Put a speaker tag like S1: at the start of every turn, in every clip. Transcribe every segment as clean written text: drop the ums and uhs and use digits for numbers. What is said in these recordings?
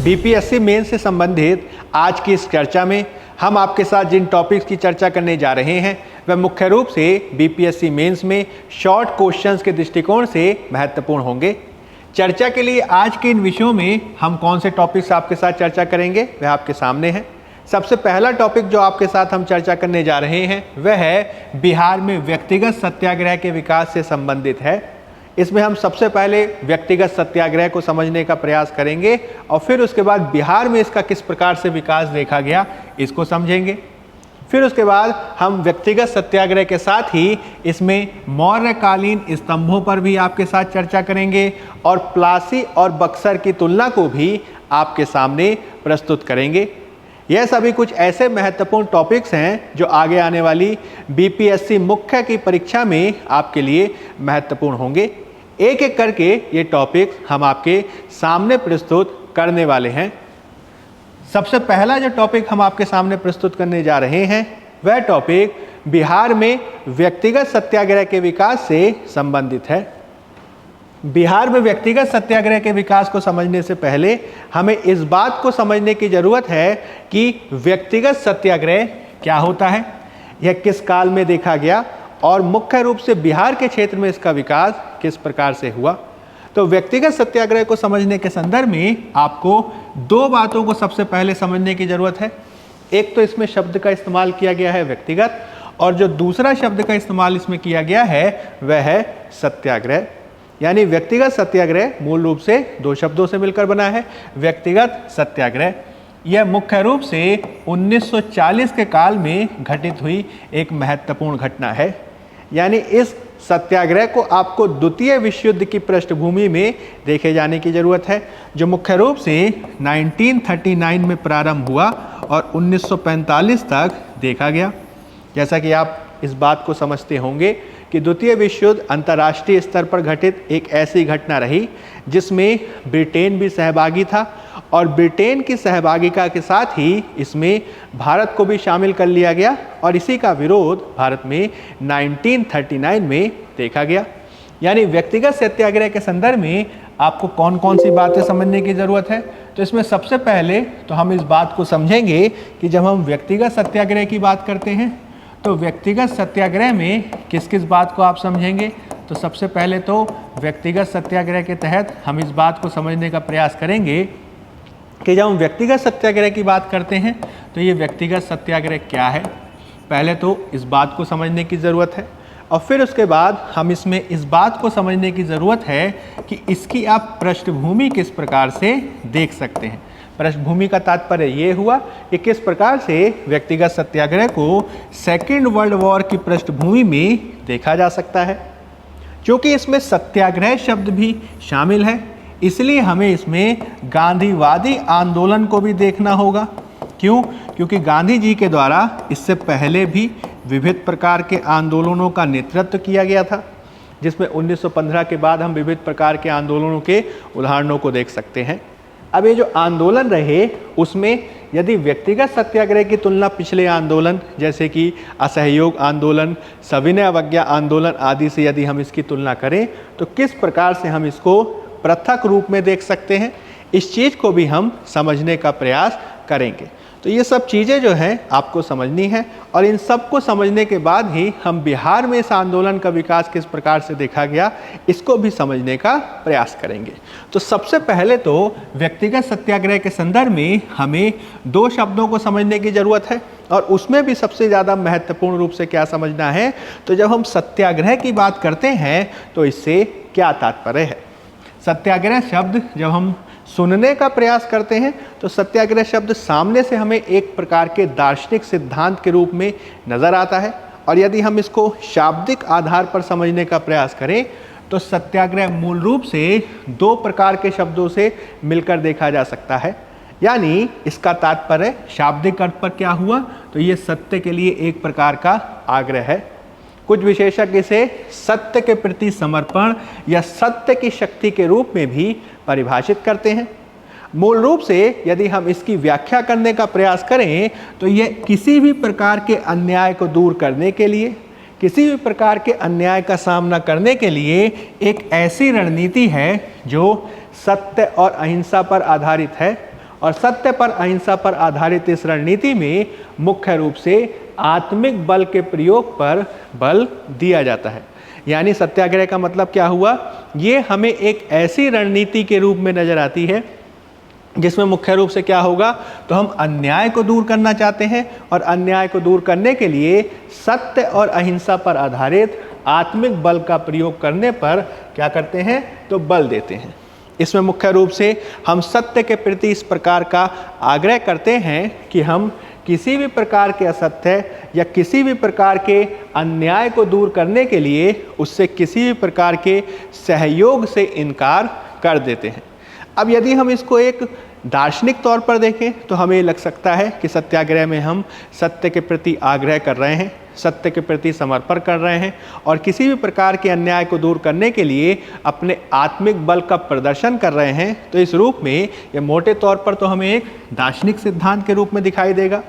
S1: BPSC main से संबंधित आज की इस चर्चा में हम आपके साथ जिन टॉपिक्स की चर्चा करने जा रहे हैं वह मुख्य रूप से बीपीएससी मेंस में शॉर्ट क्वेश्चंस के दृष्टिकोण से महत्वपूर्ण होंगे। चर्चा के लिए आज के इन विषयों में हम कौन से टॉपिक्स आपके साथ चर्चा करेंगे वह आपके सामने है। सबसे पहला टॉपिक जो आपके साथ हम चर्चा करने जा रहे हैं वह है बिहार में व्यक्तिगत सत्याग्रह के विकास से संबंधित है। इसमें हम सबसे पहले व्यक्तिगत सत्याग्रह को समझने का प्रयास करेंगे और फिर उसके बाद बिहार में इसका किस प्रकार से विकास देखा गया इसको समझेंगे। फिर उसके बाद हम व्यक्तिगत सत्याग्रह के साथ ही इसमें मौर्यकालीन स्तंभों पर भी आपके साथ चर्चा करेंगे और प्लासी और बक्सर की तुलना को भी आपके सामने प्रस्तुत करेंगे। यह सभी कुछ ऐसे महत्वपूर्ण टॉपिक्स हैं जो आगे आने वाली बीपीएससी मुख्य की परीक्षा में आपके लिए महत्वपूर्ण होंगे। एक एक करके ये टॉपिक हम आपके सामने प्रस्तुत करने वाले हैं। सबसे पहला जो टॉपिक हम आपके सामने प्रस्तुत करने जा रहे हैं वह टॉपिक बिहार में व्यक्तिगत सत्याग्रह के विकास से संबंधित है। बिहार में व्यक्तिगत सत्याग्रह के विकास को समझने से पहले हमें इस बात को समझने की जरूरत है कि व्यक्तिगत सत्याग्रह क्या होता है, यह किस काल में देखा गया और मुख्य रूप से बिहार के क्षेत्र में इसका विकास किस प्रकार से हुआ। तो व्यक्तिगत सत्याग्रह को समझने के संदर्भ में आपको दो बातों को सबसे पहले समझने की जरूरत है। एक तो इसमें शब्द का इस्तेमाल किया गया है व्यक्तिगत, और जो दूसरा शब्द का इस्तेमाल इसमें किया गया है वह है सत्याग्रह। यानी व्यक्तिगत सत्याग्रह मूल रूप से दो शब्दों से मिलकर बना है। व्यक्तिगत सत्याग्रह यह मुख्य रूप से 1940 के काल में घटित हुई एक महत्वपूर्ण घटना है। यानी इस सत्याग्रह को आपको द्वितीय विश्व युद्ध की पृष्ठभूमि में देखे जाने की जरूरत है, जो मुख्य रूप से 1939 में प्रारंभ हुआ और 1945 तक देखा गया। जैसा कि आप इस बात को समझते होंगे कि द्वितीय विश्व युद्ध अंतर्राष्ट्रीय स्तर पर घटित एक ऐसी घटना रही जिसमें ब्रिटेन भी सहभागी था और ब्रिटेन की सहभागिता के साथ ही इसमें भारत को भी शामिल कर लिया गया और इसी का विरोध भारत में 1939 में देखा गया। यानी व्यक्तिगत सत्याग्रह के संदर्भ में आपको कौन कौन सी बातें समझने की ज़रूरत है। तो इसमें सबसे पहले तो हम इस बात को समझेंगे कि जब हम व्यक्तिगत सत्याग्रह की बात करते हैं तो व्यक्तिगत सत्याग्रह में किस किस बात को आप समझेंगे। तो सबसे पहले तो व्यक्तिगत सत्याग्रह के तहत हम इस बात को समझने का प्रयास करेंगे कि जब हम व्यक्तिगत सत्याग्रह की बात करते हैं तो ये व्यक्तिगत सत्याग्रह क्या है। पहले तो इस बात को समझने की ज़रूरत है और फिर उसके बाद हम इसमें इस बात को समझने की ज़रूरत है कि इसकी आप पृष्ठभूमि किस प्रकार से देख सकते हैं। पृष्ठभूमि का तात्पर्य ये हुआ कि किस प्रकार से व्यक्तिगत सत्याग्रह को सेकेंड वर्ल्ड वॉर की पृष्ठभूमि में देखा जा सकता है। क्योंकि इसमें सत्याग्रह शब्द भी शामिल है इसलिए हमें इसमें गांधीवादी आंदोलन को भी देखना होगा। क्यों? क्योंकि गांधी जी के द्वारा इससे पहले भी विविध प्रकार के आंदोलनों का नेतृत्व किया गया था, जिसमें 1915 के बाद हम विविध प्रकार के आंदोलनों के उदाहरणों को देख सकते हैं। अब ये जो आंदोलन रहे उसमें यदि व्यक्तिगत सत्याग्रह की तुलना पिछले आंदोलन जैसे कि असहयोग आंदोलन, सविनय अवज्ञा आंदोलन आदि से यदि हम इसकी तुलना करें तो किस प्रकार से हम इसको पृथक रूप में देख सकते हैं, इस चीज़ को भी हम समझने का प्रयास करेंगे। तो ये सब चीज़ें जो हैं आपको समझनी है और इन सब को समझने के बाद ही हम बिहार में इस आंदोलन का विकास किस प्रकार से देखा गया इसको भी समझने का प्रयास करेंगे। तो सबसे पहले तो व्यक्तिगत सत्याग्रह के संदर्भ में हमें दो शब्दों को समझने की ज़रूरत है और उसमें भी सबसे ज़्यादा महत्वपूर्ण रूप से क्या समझना है। तो जब हम सत्याग्रह की बात करते हैं तो इससे क्या तात्पर्य है। सत्याग्रह शब्द जब हम सुनने का प्रयास करते हैं तो सत्याग्रह शब्द सामने से हमें एक प्रकार के दार्शनिक सिद्धांत के रूप में नज़र आता है और यदि हम इसको शाब्दिक आधार पर समझने का प्रयास करें तो सत्याग्रह मूल रूप से दो प्रकार के शब्दों से मिलकर देखा जा सकता है। यानी इसका तात्पर्य शाब्दिक अर्थ पर क्या हुआ तो ये सत्य के लिए एक प्रकार का आग्रह है। कुछ विशेषज्ञ इसे सत्य के प्रति समर्पण या सत्य की शक्ति के रूप में भी परिभाषित करते हैं। मूल रूप से यदि हम इसकी व्याख्या करने का प्रयास करें तो यह किसी भी प्रकार के अन्याय को दूर करने के लिए, किसी भी प्रकार के अन्याय का सामना करने के लिए एक ऐसी रणनीति है जो सत्य और अहिंसा पर आधारित है और सत्य पर अहिंसा पर आधारित इस रणनीति में मुख्य रूप से आत्मिक बल के प्रयोग पर बल दिया जाता है। यानी सत्याग्रह का मतलब क्या हुआ, ये हमें एक ऐसी रणनीति के रूप में नजर आती है जिसमें मुख्य रूप से क्या होगा, तो हम अन्याय को दूर करना चाहते हैं और अन्याय को दूर करने के लिए सत्य और अहिंसा पर आधारित आत्मिक बल का प्रयोग करने पर क्या करते हैं, तो बल देते हैं। इसमें मुख्य रूप से हम सत्य के प्रति इस प्रकार का आग्रह करते हैं कि हम किसी भी प्रकार के असत्य या किसी भी प्रकार के अन्याय को दूर करने के लिए उससे किसी भी प्रकार के सहयोग से इनकार कर देते हैं। अब यदि हम इसको एक दार्शनिक तौर पर देखें तो हमें लग सकता है कि सत्याग्रह में हम सत्य के प्रति आग्रह कर रहे हैं, सत्य के प्रति समर्पण कर रहे हैं और किसी भी प्रकार के अन्याय को दूर करने के लिए अपने आत्मिक बल का प्रदर्शन कर रहे हैं। तो इस रूप में यह मोटे तौर पर तो हमें एक दार्शनिक सिद्धांत के रूप में दिखाई देगा,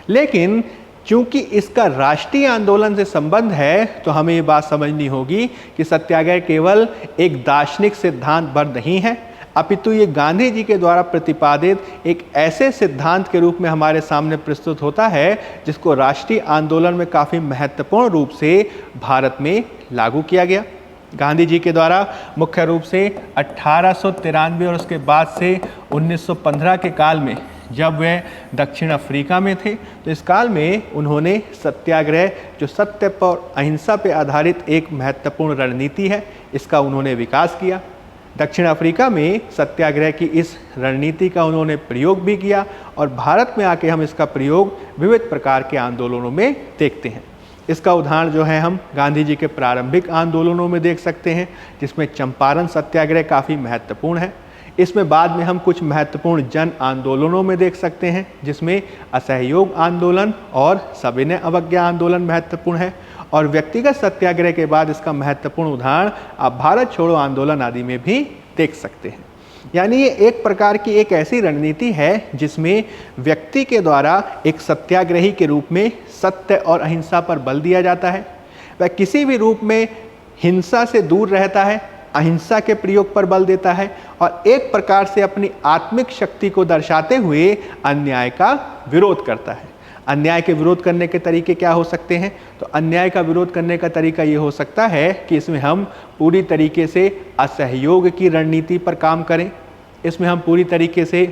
S1: लेकिन चूंकि इसका राष्ट्रीय आंदोलन से संबंध है तो हमें ये बात समझनी होगी कि सत्याग्रह केवल एक दार्शनिक सिद्धांत भर नहीं है, अपितु ये गांधी जी के द्वारा प्रतिपादित एक ऐसे सिद्धांत के रूप में हमारे सामने प्रस्तुत होता है जिसको राष्ट्रीय आंदोलन में काफ़ी महत्वपूर्ण रूप से भारत में लागू किया गया। गांधी जी के द्वारा मुख्य रूप से 1893 और उसके बाद से 1915 के काल में जब वे दक्षिण अफ्रीका में थे तो इस काल में उन्होंने सत्याग्रह, जो सत्य पर अहिंसा पर आधारित एक महत्वपूर्ण रणनीति है, इसका उन्होंने विकास किया। दक्षिण अफ्रीका में सत्याग्रह की इस रणनीति का उन्होंने प्रयोग भी किया और भारत में आके हम इसका प्रयोग विविध प्रकार के आंदोलनों में देखते हैं। इसका उदाहरण जो है हम गांधी जी के प्रारंभिक आंदोलनों में देख सकते हैं, जिसमें चंपारण सत्याग्रह काफ़ी महत्वपूर्ण है। इसमें बाद में हम कुछ महत्वपूर्ण जन आंदोलनों में देख सकते हैं, जिसमें असहयोग आंदोलन और सविनय अवज्ञा आंदोलन महत्वपूर्ण है और व्यक्तिगत सत्याग्रह के बाद इसका महत्वपूर्ण उदाहरण आप भारत छोड़ो आंदोलन आदि में भी देख सकते हैं। यानी ये एक प्रकार की एक ऐसी रणनीति है जिसमें व्यक्ति के द्वारा एक सत्याग्रही के रूप में सत्य और अहिंसा पर बल दिया जाता है। वह किसी भी रूप में हिंसा से दूर रहता है, अहिंसा के प्रयोग पर बल देता है और एक प्रकार से अपनी आत्मिक शक्ति को दर्शाते हुए अन्याय का विरोध करता है। अन्याय के विरोध करने के तरीके क्या हो सकते हैं, तो अन्याय का विरोध करने का तरीका ये हो सकता है कि इसमें हम पूरी तरीके से असहयोग की रणनीति पर काम करें, इसमें हम पूरी तरीके से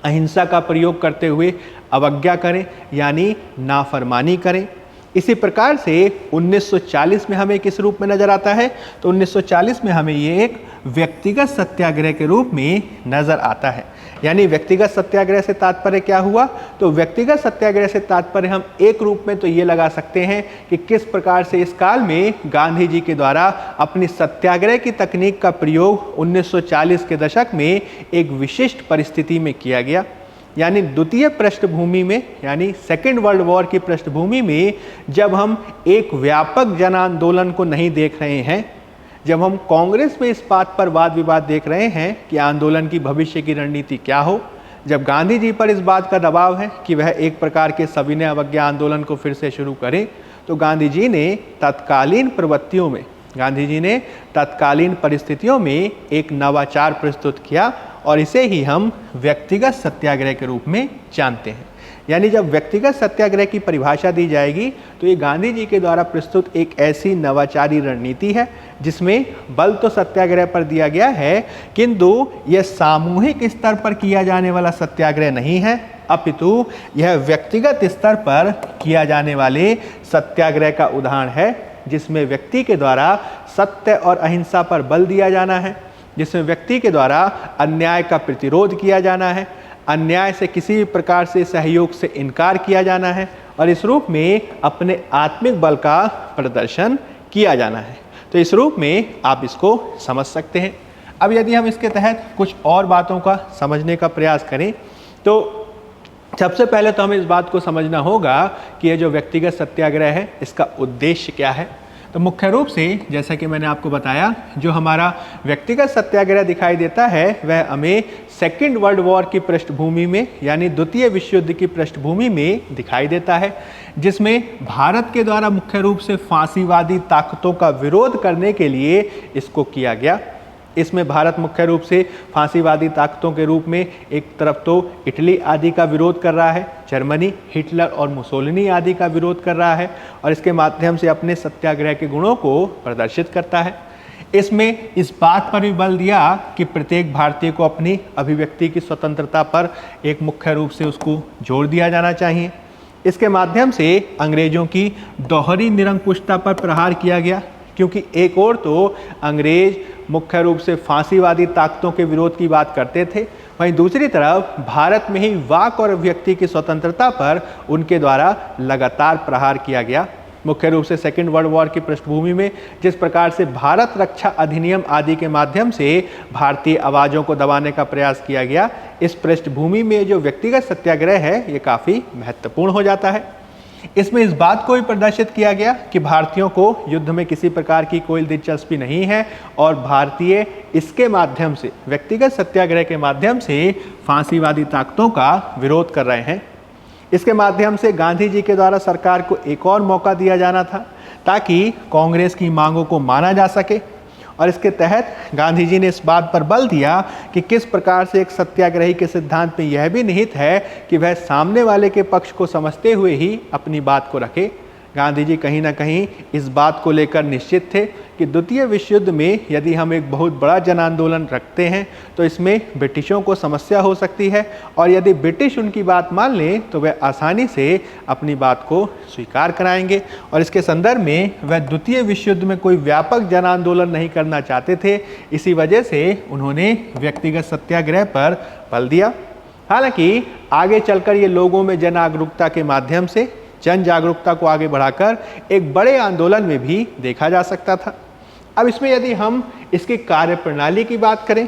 S1: अहिंसा का प्रयोग करते हुए अवज्ञा करें यानी नाफरमानी करें। इसी प्रकार से 1940 में हमें किस रूप में नजर आता है, तो 1940 में हमें ये एक व्यक्तिगत सत्याग्रह के रूप में नजर आता है। यानी व्यक्तिगत सत्याग्रह से तात्पर्य क्या हुआ, तो व्यक्तिगत सत्याग्रह से तात्पर्य हम एक रूप में तो ये लगा सकते हैं कि किस प्रकार से इस काल में गांधी जी के द्वारा अपनी सत्याग्रह की तकनीक का प्रयोग 1940 के दशक में एक विशिष्ट परिस्थिति में किया गया। यानी द्वितीय पृष्ठभूमि में, यानी सेकेंड वर्ल्ड वॉर की पृष्ठभूमि में जब हम एक व्यापक जन आंदोलन को नहीं देख रहे हैं, जब हम कांग्रेस में इस बात पर वाद विवाद देख रहे हैं कि आंदोलन की भविष्य की रणनीति क्या हो, जब गांधी जी पर इस बात का दबाव है कि वह एक प्रकार के सविनय अवज्ञा आंदोलन को फिर से शुरू करें, तो गांधी जी ने तत्कालीन प्रवृत्तियों में, गांधी जी ने तत्कालीन परिस्थितियों में एक नवाचार प्रस्तुत किया और इसे ही हम व्यक्तिगत सत्याग्रह के रूप में जानते हैं। यानी जब व्यक्तिगत सत्याग्रह की परिभाषा दी जाएगी तो ये गांधी जी के द्वारा प्रस्तुत एक ऐसी नवाचारी रणनीति है जिसमें बल तो सत्याग्रह पर दिया गया है, किंतु यह सामूहिक स्तर पर किया जाने वाला सत्याग्रह नहीं है, अपितु यह व्यक्तिगत स्तर पर किया जाने वाले सत्याग्रह का उदाहरण है, जिसमें व्यक्ति के द्वारा सत्य और अहिंसा पर बल दिया जाना है, जिसमें व्यक्ति के द्वारा अन्याय का प्रतिरोध किया जाना है, अन्याय से किसी भी प्रकार से सहयोग से इनकार किया जाना है और इस रूप में अपने आत्मिक बल का प्रदर्शन किया जाना है। तो इस रूप में आप इसको समझ सकते हैं। अब यदि हम इसके तहत कुछ और बातों का समझने का प्रयास करें तो सबसे पहले तो हमें इस बात को समझना होगा कि यह जो व्यक्तिगत सत्याग्रह है इसका उद्देश्य क्या है। तो मुख्य रूप से जैसा कि मैंने आपको बताया, जो हमारा व्यक्तिगत सत्याग्रह दिखाई देता है वह हमें सेकेंड वर्ल्ड वॉर की पृष्ठभूमि में, यानी द्वितीय विश्व युद्ध की पृष्ठभूमि में दिखाई देता है, जिसमें भारत के द्वारा मुख्य रूप से फांसीवादी ताकतों का विरोध करने के लिए इसको किया गया। इसमें भारत मुख्य रूप से फांसीवादी ताकतों के रूप में एक तरफ तो इटली आदि का विरोध कर रहा है, जर्मनी, हिटलर और मुसोलिनी आदि का विरोध कर रहा है और इसके माध्यम से अपने सत्याग्रह के गुणों को प्रदर्शित करता है। इसमें इस बात पर भी बल दिया कि प्रत्येक भारतीय को अपनी अभिव्यक्ति की स्वतंत्रता पर एक मुख्य रूप से उसको जोर दिया जाना चाहिए। इसके माध्यम से अंग्रेजों की दोहरी निरंकुशता पर प्रहार किया गया, क्योंकि एक ओर तो अंग्रेज मुख्य रूप से फांसीवादी ताकतों के विरोध की बात करते थे, वहीं दूसरी तरफ भारत में ही वाक और अभिव्यक्ति की स्वतंत्रता पर उनके द्वारा लगातार प्रहार किया गया। मुख्य रूप से सेकेंड वर्ल्ड वॉर की पृष्ठभूमि में जिस प्रकार से भारत रक्षा अधिनियम आदि के माध्यम से भारतीय आवाज़ों को दबाने का प्रयास किया गया, इस पृष्ठभूमि में जो व्यक्तिगत सत्याग्रह है ये काफ़ी महत्वपूर्ण हो जाता है। इसमें इस बात को भी प्रदर्शित किया गया कि भारतीयों को युद्ध में किसी प्रकार की कोई दिलचस्पी नहीं है और भारतीय इसके माध्यम से, व्यक्तिगत सत्याग्रह के माध्यम से फांसीवादी ताकतों का विरोध कर रहे हैं। इसके माध्यम से गांधी जी के द्वारा सरकार को एक और मौका दिया जाना था ताकि कांग्रेस की मांगों को माना जा सके और इसके तहत गांधी जी ने इस बात पर बल दिया कि किस प्रकार से एक सत्याग्रही के सिद्धांत में यह भी निहित है कि वह सामने वाले के पक्ष को समझते हुए ही अपनी बात को रखे। गांधी जी कहीं ना कहीं इस बात को लेकर निश्चित थे कि द्वितीय विश्व युद्ध में यदि हम एक बहुत बड़ा जन आंदोलन रखते हैं तो इसमें ब्रिटिशों को समस्या हो सकती है और यदि ब्रिटिश उनकी बात मान लें तो वह आसानी से अपनी बात को स्वीकार कराएंगे और इसके संदर्भ में वह द्वितीय विश्व युद्ध में कोई व्यापक जन आंदोलन नहीं करना चाहते थे। इसी वजह से उन्होंने व्यक्तिगत सत्याग्रह पर बल दिया। हालांकि आगे चलकर ये लोगों में जन जागरूकता के माध्यम से जन जागरूकता को आगे बढ़ाकर एक बड़े आंदोलन में भी देखा जा सकता था। अब इसमें यदि हम इसकी कार्यप्रणाली की बात करें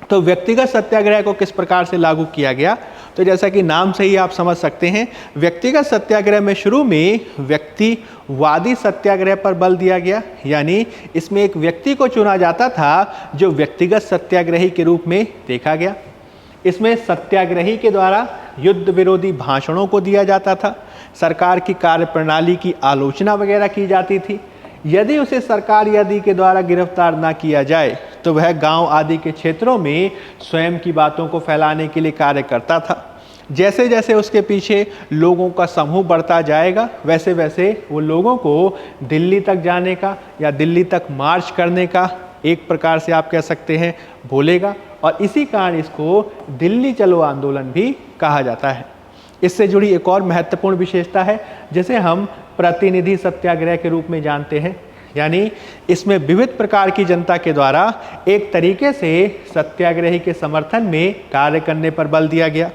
S1: तो व्यक्तिगत सत्याग्रह को किस प्रकार से लागू किया गया, तो जैसा कि नाम से ही आप समझ सकते हैं, व्यक्तिगत सत्याग्रह में शुरू में व्यक्तिवादी सत्याग्रह पर बल दिया गया, यानी इसमें एक व्यक्ति को चुना जाता था जो व्यक्तिगत सत्याग्रही के रूप में देखा गया। इसमें सत्याग्रही के द्वारा युद्ध विरोधी भाषणों को दिया जाता था, सरकार की कार्यप्रणाली की आलोचना वगैरह की जाती थी। यदि उसे सरकार आदि के द्वारा गिरफ्तार ना किया जाए तो वह गांव आदि के क्षेत्रों में स्वयं की बातों को फैलाने के लिए कार्य करता था। जैसे जैसे उसके पीछे लोगों का समूह बढ़ता जाएगा वैसे वैसे वो लोगों को दिल्ली तक जाने का या दिल्ली तक मार्च करने का एक प्रकार से आप कह सकते हैं बोलेगा और इसी कारण इसको दिल्ली चलो आंदोलन भी कहा जाता है। इससे जुड़ी एक और महत्वपूर्ण विशेषता है जिसे हम प्रतिनिधि सत्याग्रह के रूप में जानते हैं, यानी इसमें विविध प्रकार की जनता के द्वारा एक तरीके से सत्याग्रही के समर्थन में कार्य करने पर बल दिया गया।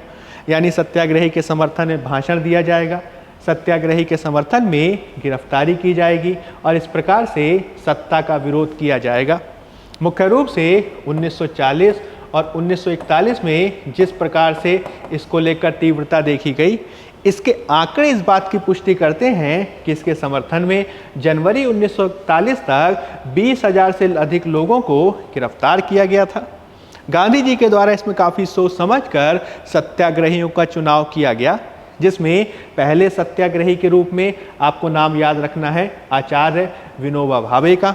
S1: यानी सत्याग्रही के समर्थन में भाषण दिया जाएगा, सत्याग्रही के समर्थन में गिरफ्तारी की जाएगी और इस प्रकार से सत्ता का विरोध किया जाएगा। मुख्य रूप से 1940 और 1941 में जिस प्रकार से इसको लेकर तीव्रता देखी गई, इसके आंकड़े इस बात की पुष्टि करते हैं कि इसके समर्थन में जनवरी 1941 तक 20,000 से अधिक लोगों को गिरफ्तार किया गया था। गांधी जी के द्वारा इसमें काफ़ी सोच समझकर सत्याग्रहियों का चुनाव किया गया, जिसमें पहले सत्याग्रही के रूप में आपको नाम याद रखना है आचार्य विनोबा भावे का,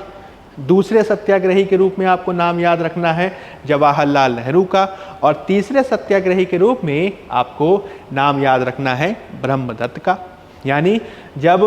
S1: दूसरे सत्याग्रही के रूप में आपको नाम याद रखना है जवाहरलाल नेहरू का और तीसरे सत्याग्रही के रूप में आपको नाम याद रखना है ब्रह्मदत्त का। यानी जब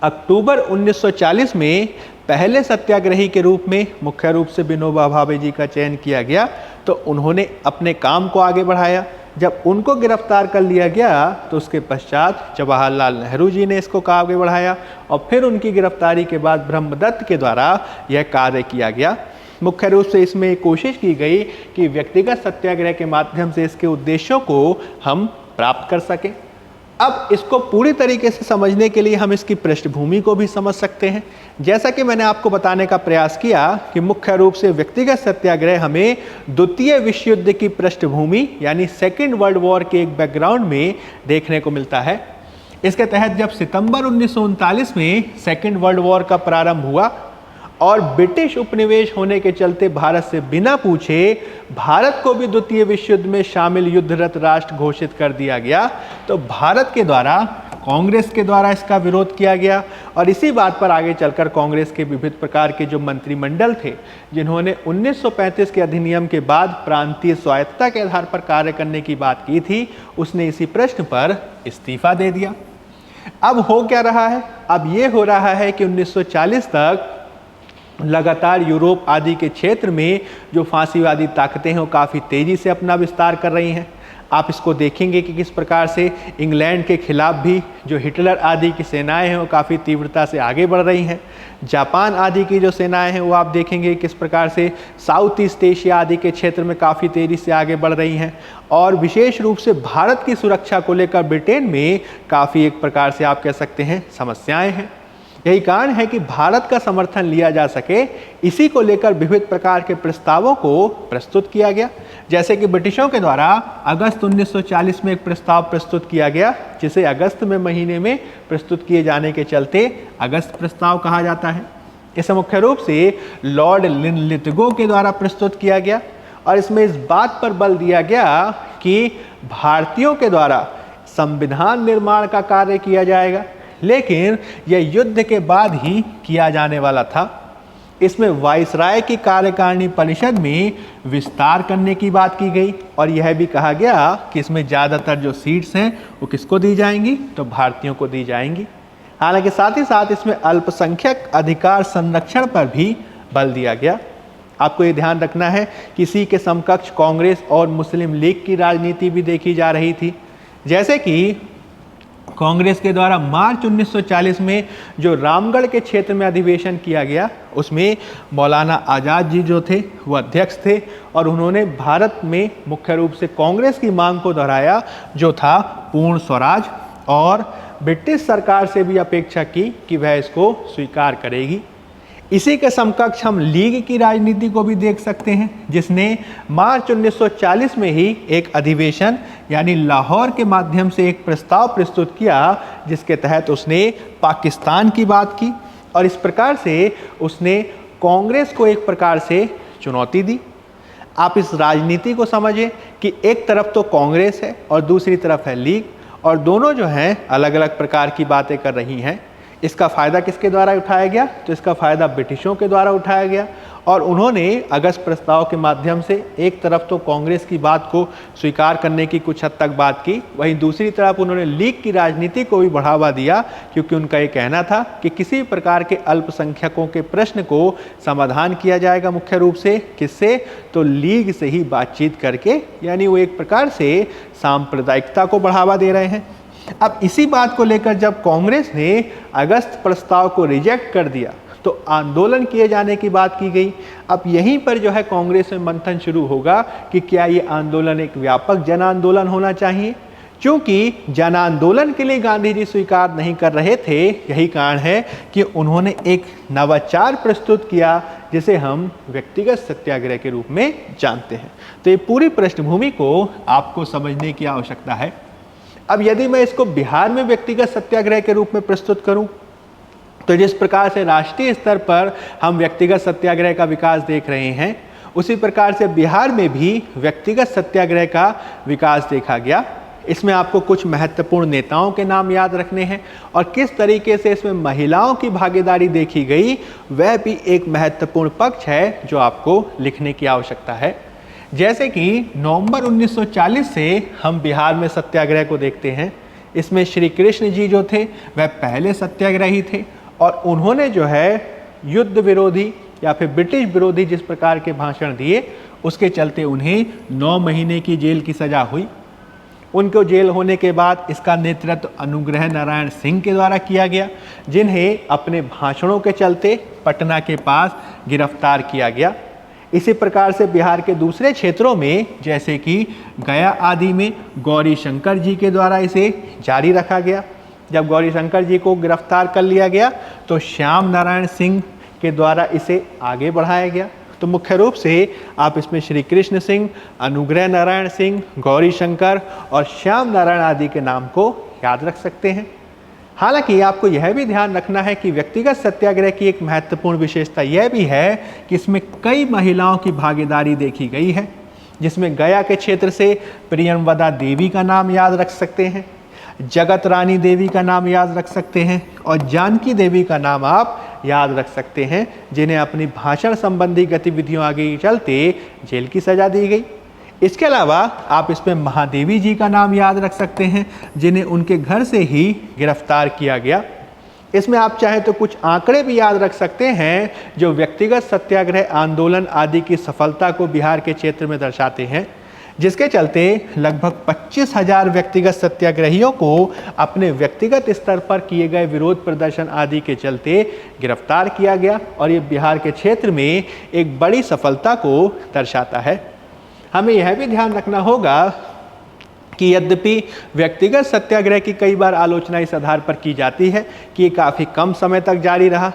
S1: अक्टूबर 1940 में पहले सत्याग्रही के रूप में मुख्य रूप से विनोबा भावे जी का चयन किया गया तो उन्होंने अपने काम को आगे बढ़ाया। जब उनको गिरफ्तार कर लिया गया तो उसके पश्चात जवाहरलाल नेहरू जी ने इसको आगे बढ़ाया और फिर उनकी गिरफ्तारी के बाद ब्रह्मदत्त के द्वारा यह कार्य किया गया। मुख्य रूप से इसमें कोशिश की गई कि व्यक्तिगत सत्याग्रह के माध्यम से इसके उद्देश्यों को हम प्राप्त कर सकें। अब इसको पूरी तरीके से समझने के लिए हम इसकी पृष्ठभूमि को भी समझ सकते हैं। जैसा कि मैंने आपको बताने का प्रयास किया कि मुख्य रूप से व्यक्तिगत सत्याग्रह हमें द्वितीय विश्व युद्ध की पृष्ठभूमि यानी सेकेंड वर्ल्ड वॉर के एक बैकग्राउंड में देखने को मिलता है। इसके तहत जब सितंबर 1939 में सेकेंड वर्ल्ड वॉर का प्रारंभ हुआ और ब्रिटिश उपनिवेश होने के चलते भारत से बिना पूछे भारत को भी द्वितीय विश्व युद्ध में शामिल युद्धरत राष्ट्र घोषित कर दिया गया, तो भारत के द्वारा कांग्रेस के द्वारा इसका विरोध किया गया और इसी बात पर आगे चलकर कांग्रेस के विविध प्रकार के जो मंत्रिमंडल थे, जिन्होंने 1935 के अधिनियम के बाद प्रांतीय स्वायत्तता के आधार पर कार्य करने की बात की थी, उसने इसी प्रश्न पर इस्तीफा दे दिया। अब हो क्या रहा है? अब ये हो रहा है कि 1940 तक लगातार यूरोप आदि के क्षेत्र में जो फांसीवादी ताकतें हैं वो काफ़ी तेज़ी से अपना विस्तार कर रही हैं। आप इसको देखेंगे कि किस प्रकार से इंग्लैंड के खिलाफ भी जो हिटलर आदि की सेनाएं हैं वो काफ़ी तीव्रता से आगे बढ़ रही हैं। जापान आदि की जो सेनाएं हैं वो आप देखेंगे किस प्रकार से साउथ ईस्ट एशिया आदि के क्षेत्र में काफ़ी तेज़ी से आगे बढ़ रही हैं। और विशेष रूप से भारत की सुरक्षा को लेकर ब्रिटेन में काफ़ी एक प्रकार से आप कह सकते हैं समस्याएँ हैं। यही कारण है कि भारत का समर्थन लिया जा सके, इसी को लेकर विविध प्रकार के प्रस्तावों को प्रस्तुत किया गया। जैसे कि ब्रिटिशों के द्वारा अगस्त 1940 में एक प्रस्ताव प्रस्तुत किया गया, जिसे अगस्त में महीने में प्रस्तुत किए जाने के चलते अगस्त प्रस्ताव कहा जाता है। इसे मुख्य रूप से लॉर्ड लिनलिथगो के द्वारा प्रस्तुत किया गया और इसमें इस बात पर बल दिया गया कि भारतीयों के द्वारा संविधान निर्माण का कार्य किया जाएगा, लेकिन यह युद्ध के बाद ही किया जाने वाला था। इसमें वाइसराय की कार्यकारिणी परिषद में विस्तार करने की बात की गई और यह भी कहा गया कि इसमें ज़्यादातर जो सीट्स हैं वो किसको दी जाएंगी, तो भारतीयों को दी जाएंगी। हालांकि साथ ही साथ इसमें अल्पसंख्यक अधिकार संरक्षण पर भी बल दिया गया। आपको ये ध्यान रखना है कि इसी के समकक्ष कांग्रेस और मुस्लिम लीग की राजनीति भी देखी जा रही थी। जैसे कि कांग्रेस के द्वारा मार्च 1940 में जो रामगढ़ के क्षेत्र में अधिवेशन किया गया, उसमें मौलाना आज़ाद जी जो थे वो अध्यक्ष थे और उन्होंने भारत में मुख्य रूप से कांग्रेस की मांग को दोहराया, जो था पूर्ण स्वराज, और ब्रिटिश सरकार से भी अपेक्षा की कि वह इसको स्वीकार करेगी। इसी के समकक्ष हम लीग की राजनीति को भी देख सकते हैं, जिसने मार्च 1940 में ही एक अधिवेशन यानी लाहौर के माध्यम से एक प्रस्ताव प्रस्तुत किया, जिसके तहत उसने पाकिस्तान की बात की और इस प्रकार से उसने कांग्रेस को एक प्रकार से चुनौती दी। आप इस राजनीति को समझें कि एक तरफ तो कांग्रेस है और दूसरी तरफ है लीग, और दोनों जो हैं अलग अलग प्रकार की बातें कर रही हैं। इसका फ़ायदा किसके द्वारा उठाया गया, तो इसका फ़ायदा ब्रिटिशों के द्वारा उठाया गया और उन्होंने अगस्त प्रस्ताव के माध्यम से एक तरफ तो कांग्रेस की बात को स्वीकार करने की कुछ हद तक बात की, वहीं दूसरी तरफ उन्होंने लीग की राजनीति को भी बढ़ावा दिया, क्योंकि उनका ये कहना था कि किसी प्रकार के अल्पसंख्यकों के प्रश्न को समाधान किया जाएगा मुख्य रूप से किससे, तो लीग से ही बातचीत करके, यानी वो एक प्रकार से सांप्रदायिकता को बढ़ावा दे रहे हैं। अब इसी बात को लेकर जब कांग्रेस ने अगस्त प्रस्ताव को रिजेक्ट कर दिया तो आंदोलन किए जाने की बात की गई। अब यहीं पर जो है कांग्रेस में मंथन शुरू होगा कि क्या ये आंदोलन एक व्यापक जन आंदोलन होना चाहिए। क्योंकि जन आंदोलन के लिए गांधी जी स्वीकार नहीं कर रहे थे, यही कारण है कि उन्होंने एक नवाचार प्रस्तुत किया, जिसे हम व्यक्तिगत सत्याग्रह के रूप में जानते हैं। तो ये पूरी पृष्ठभूमि को आपको समझने की आवश्यकता है। अब यदि मैं इसको बिहार में व्यक्तिगत सत्याग्रह के रूप में प्रस्तुत करूं, तो जिस प्रकार से राष्ट्रीय स्तर पर हम व्यक्तिगत सत्याग्रह का विकास देख रहे हैं, उसी प्रकार से बिहार में भी व्यक्तिगत सत्याग्रह का विकास देखा गया। इसमें आपको कुछ महत्वपूर्ण नेताओं के नाम याद रखने हैं और किस तरीके से इसमें महिलाओं की भागीदारी देखी गई, वह भी एक महत्वपूर्ण पक्ष है जो आपको लिखने की आवश्यकता है। जैसे कि नवंबर 1940 से हम बिहार में सत्याग्रह को देखते हैं। इसमें श्री कृष्ण जी जो थे वह पहले सत्याग्रही थे और उन्होंने जो है युद्ध विरोधी या फिर ब्रिटिश विरोधी जिस प्रकार के भाषण दिए, उसके चलते उन्हें 9 महीने की जेल की सज़ा हुई। उनको जेल होने के बाद इसका नेतृत्व अनुग्रह नारायण सिंह के द्वारा किया गया, जिन्हें अपने भाषणों के चलते पटना के पास गिरफ्तार किया गया। इसी प्रकार से बिहार के दूसरे क्षेत्रों में जैसे कि गया आदि में गौरी शंकर जी के द्वारा इसे जारी रखा गया। जब गौरी शंकर जी को गिरफ्तार कर लिया गया तो श्याम नारायण सिंह के द्वारा इसे आगे बढ़ाया गया। तो मुख्य रूप से आप इसमें श्री कृष्ण सिंह, अनुग्रह नारायण सिंह, गौरी शंकर और श्याम नारायण आदि के नाम को याद रख सकते हैं। हालांकि आपको यह भी ध्यान रखना है कि व्यक्तिगत सत्याग्रह की एक महत्वपूर्ण विशेषता यह भी है कि इसमें कई महिलाओं की भागीदारी देखी गई है, जिसमें गया के क्षेत्र से प्रियंवदा देवी का नाम याद रख सकते हैं। जगत रानी देवी का नाम याद रख सकते हैं और जानकी देवी का नाम आप याद रख सकते हैं, जिन्हें अपनी भाषण संबंधी गतिविधियों आगे चलते जेल की सजा दी गई। इसके अलावा आप इसमें महादेवी जी का नाम याद रख सकते हैं, जिन्हें उनके घर से ही गिरफ्तार किया गया। इसमें आप चाहें तो कुछ आंकड़े भी याद रख सकते हैं जो व्यक्तिगत सत्याग्रह आंदोलन आदि की सफलता को बिहार के क्षेत्र में दर्शाते हैं, जिसके चलते लगभग 25,000 व्यक्तिगत सत्याग्रहियों को अपने व्यक्तिगत स्तर पर किए गए विरोध प्रदर्शन आदि के चलते गिरफ्तार किया गया और ये बिहार के क्षेत्र में एक बड़ी सफलता को दर्शाता है। हमें यह भी ध्यान रखना होगा कि यद्यपि व्यक्तिगत सत्याग्रह की कई बार आलोचना इस आधार पर की जाती है कि ये काफ़ी कम समय तक जारी रहा,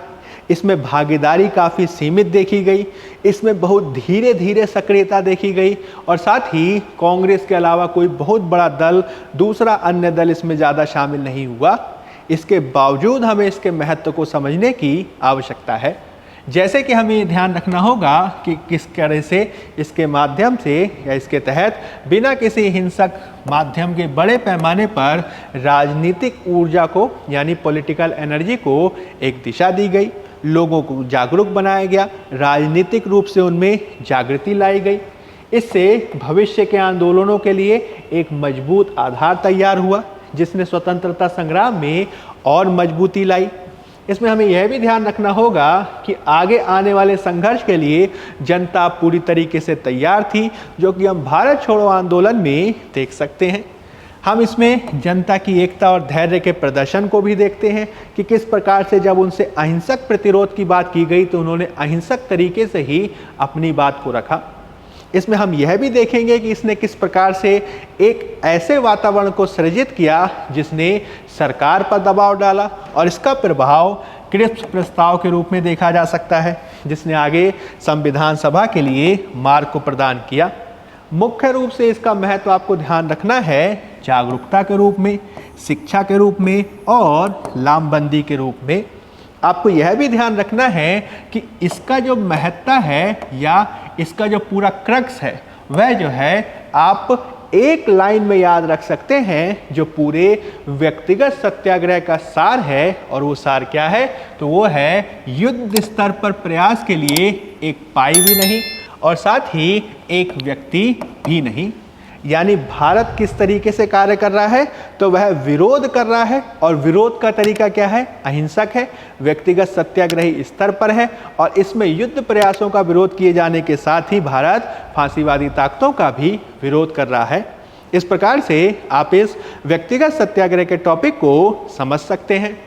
S1: इसमें भागीदारी काफ़ी सीमित देखी गई, इसमें बहुत धीरे धीरे सक्रियता देखी गई और साथ ही कांग्रेस के अलावा कोई बहुत बड़ा दल, दूसरा अन्य दल इसमें ज़्यादा शामिल नहीं हुआ। इसके बावजूद हमें इसके महत्व को समझने की आवश्यकता है। जैसे कि हमें ये ध्यान रखना होगा कि किस तरह से इसके माध्यम से या इसके तहत बिना किसी हिंसक माध्यम के बड़े पैमाने पर राजनीतिक ऊर्जा को यानी पॉलिटिकल एनर्जी को एक दिशा दी गई, लोगों को जागरूक बनाया गया, राजनीतिक रूप से उनमें जागृति लाई गई। इससे भविष्य के आंदोलनों के लिए एक मजबूत आधार तैयार हुआ, जिसने स्वतंत्रता संग्राम में और मजबूती लाई। इसमें हमें यह भी ध्यान रखना होगा कि आगे आने वाले संघर्ष के लिए जनता पूरी तरीके से तैयार थी, जो कि हम भारत छोड़ो आंदोलन में देख सकते हैं। हम इसमें जनता की एकता और धैर्य के प्रदर्शन को भी देखते हैं कि किस प्रकार से जब उनसे अहिंसक प्रतिरोध की बात की गई तो उन्होंने अहिंसक तरीके से ही अपनी बात को रखा। इसमें हम यह भी देखेंगे कि इसने किस प्रकार से एक ऐसे वातावरण को सृजित किया जिसने सरकार पर दबाव डाला और इसका प्रभाव क्रिप्स प्रस्ताव के रूप में देखा जा सकता है, जिसने आगे संविधान सभा के लिए मार्ग को प्रदान किया। मुख्य रूप से इसका महत्व आपको ध्यान रखना है जागरूकता के रूप में, शिक्षा के रूप में और लामबंदी के रूप में। आपको यह भी ध्यान रखना है कि इसका जो महत्ता है या इसका जो पूरा क्रक्स है वह जो है आप एक लाइन में याद रख सकते हैं, जो पूरे व्यक्तिगत सत्याग्रह का सार है। और वो सार क्या है? तो वो है युद्ध स्तर पर प्रयास के लिए एक पाई भी नहीं और साथ ही एक व्यक्ति भी नहीं। यानी भारत किस तरीके से कार्य कर रहा है? तो वह विरोध कर रहा है और विरोध का तरीका क्या है? अहिंसक है, व्यक्तिगत सत्याग्रही स्तर पर है और इसमें युद्ध प्रयासों का विरोध किए जाने के साथ ही भारत फांसीवादी ताकतों का भी विरोध कर रहा है। इस प्रकार से आप इस व्यक्तिगत सत्याग्रह के टॉपिक को समझ सकते हैं।